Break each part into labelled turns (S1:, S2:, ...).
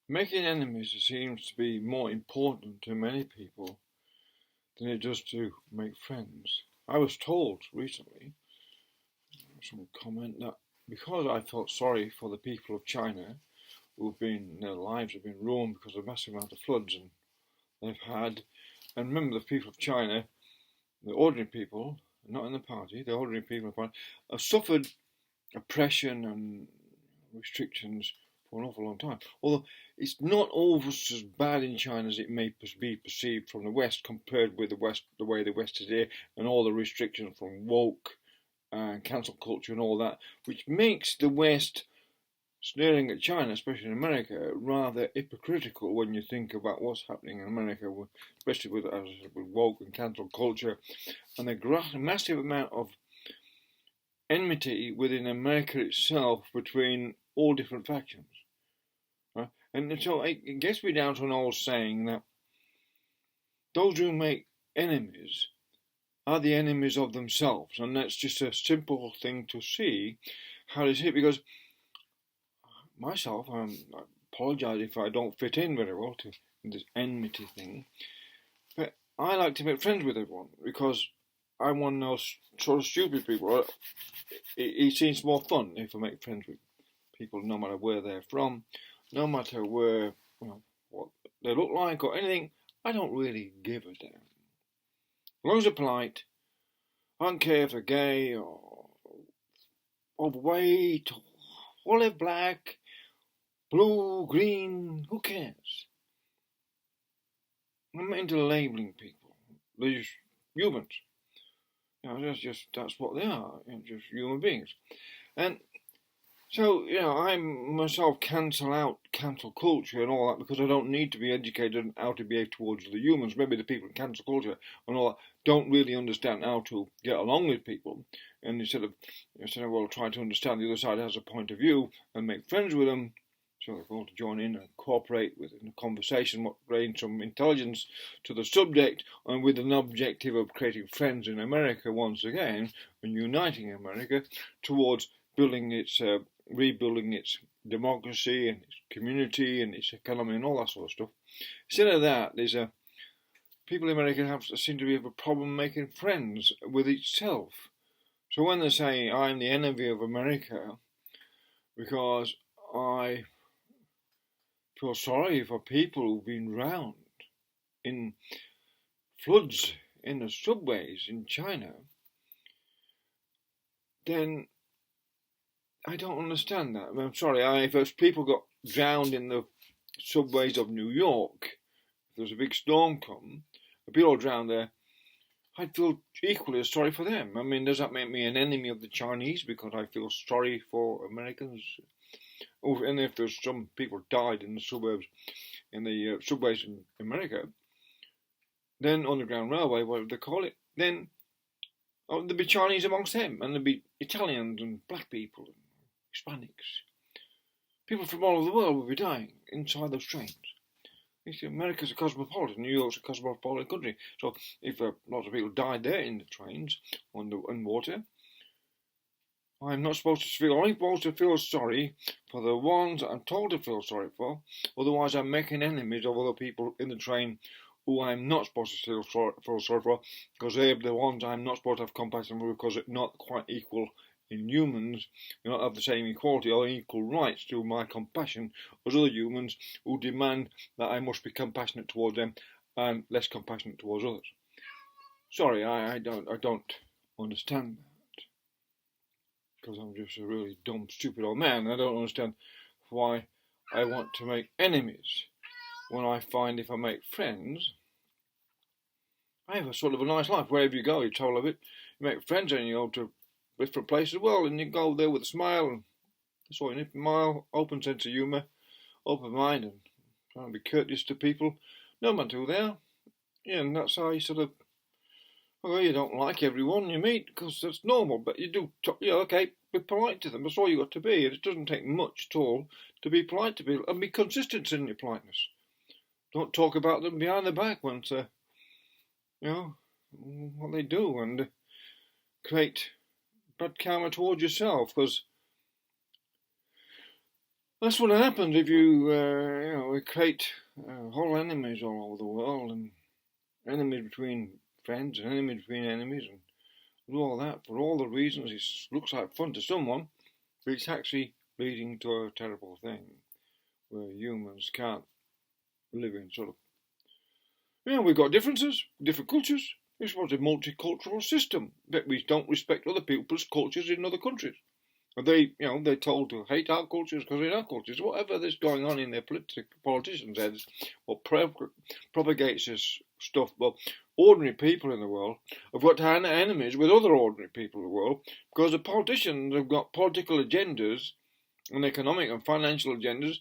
S1: Making enemies seems to be more important to many people than it does to make friends. I was told recently, some comment, that because I felt sorry for the people of China their lives have been ruined because of the massive amount of floods and they've had. And remember, the people of China, the ordinary people, not in the party, the ordinary people in the party, have suffered oppression and restrictions for an awful long time. Although it's not always as bad in China as it may be perceived from the West, compared with the West, the way the West is here, and all the restrictions from woke and cancel culture and all that, which makes the West sneering at China, especially in America, rather hypocritical when you think about what's happening in America, especially with, as I said, with woke and cancel culture, and the massive amount of enmity within America itself between all different factions. Right? And so it gets me down to an old saying that those who make enemies are the enemies of themselves, and that's just a simple thing to see how it is, because myself, I apologise if I don't fit in very well to this enmity thing, but I like to make friends with everyone because I'm one of those sort of stupid people. It seems more fun if I make friends with people, no matter where they're from, no matter where, what they look like or anything. I don't really give a damn. As long as they're polite, I don't care if they're gay or overweight or they're black, blue, green, who cares? I'm not into labelling people. They're just humans. That's what they are, just human beings. And so, I myself cancel out cancel culture and all that because I don't need to be educated on how to behave towards the humans. Maybe the people in cancel culture and all that don't really understand how to get along with people. And instead of trying to understand the other side has a point of view and make friends with them, so they're going to join in and cooperate with in a conversation, bring some intelligence to the subject, and with an objective of creating friends in America once again, and uniting America towards rebuilding its democracy and its community and its economy and all that sort of stuff. Instead of that, people in America seem to have a problem making friends with itself. So when they say I'm the enemy of America because I feel sorry for people who've been drowned in floods in the subways in China, then I don't understand that. I'm sorry, if people got drowned in the subways of New York, if there's a big storm come, if people drowned there, I'd feel equally as sorry for them. I mean, does that make me an enemy of the Chinese because I feel sorry for Americans? And if there's some people died in the subways in America, then Underground Railway, whatever they call it, then there'd be Chinese amongst them, and there'd be Italians and black people and Hispanics. People from all over the world would be dying inside those trains. America's a cosmopolitan, New York's a cosmopolitan country, so if lots of people died there in the trains, on water, I'm not supposed to feel. I'm supposed to feel sorry for the ones I'm told to feel sorry for. Otherwise, I'm making enemies of other people in the train who I'm not supposed to feel sorry for, because they're the ones I'm not supposed to have compassion for, because they're not quite equal in humans. They don't have the same equality or equal rights to my compassion as other humans who demand that I must be compassionate towards them and less compassionate towards others. Sorry, I don't understand that, because I'm just a really dumb, stupid old man. I don't understand why I want to make enemies when I find if I make friends, I have a sort of a nice life. Wherever you go, you're told of it. You make friends and you go to different places. Well, and you go there with a smile, and that's all you need. Smile, open sense of humour, open mind, and trying to be courteous to people, no matter who they are. Yeah, and that's how you sort of. Well, you don't like everyone you meet because that's normal, but you do. Okay, be polite to them. That's all you got to be. And it doesn't take much at all to be polite to people and be consistent in your politeness. Don't talk about them behind their back once, what they do, and create bad karma towards yourself. Because That's what happens if you, create whole enemies all over the world, and enemies between friends and enemies between enemies, and do all that for all the reasons it looks like fun to someone, but it's actually leading to a terrible thing where humans can't live in sort of. We've got differences, different cultures. It's supposed to be a multicultural system, but we don't respect other people's cultures in other countries. They're told to hate our cultures because they're our cultures. Whatever is going on in their politicians' heads, what propagates this stuff. Well, ordinary people in the world have got to have enemies with other ordinary people in the world because the politicians have got political agendas and economic and financial agendas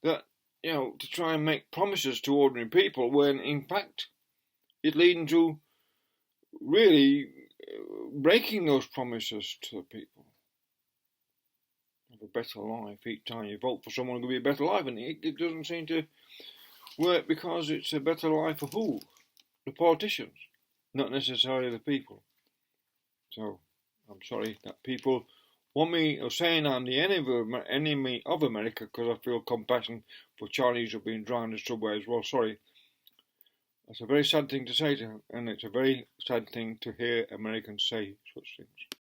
S1: that, to try and make promises to ordinary people when, in fact, it's leading to really breaking those promises to the people. Have a better life each time you vote for someone who will be a better life, and it doesn't seem to work because it's a better life for who? The politicians, not necessarily the people. So I'm sorry that people want me or saying I'm the enemy of America because I feel compassion for Chinese who are being drowned in subways. Well, sorry. That's a very sad thing to say to them, and it's a very sad thing to hear Americans say such things.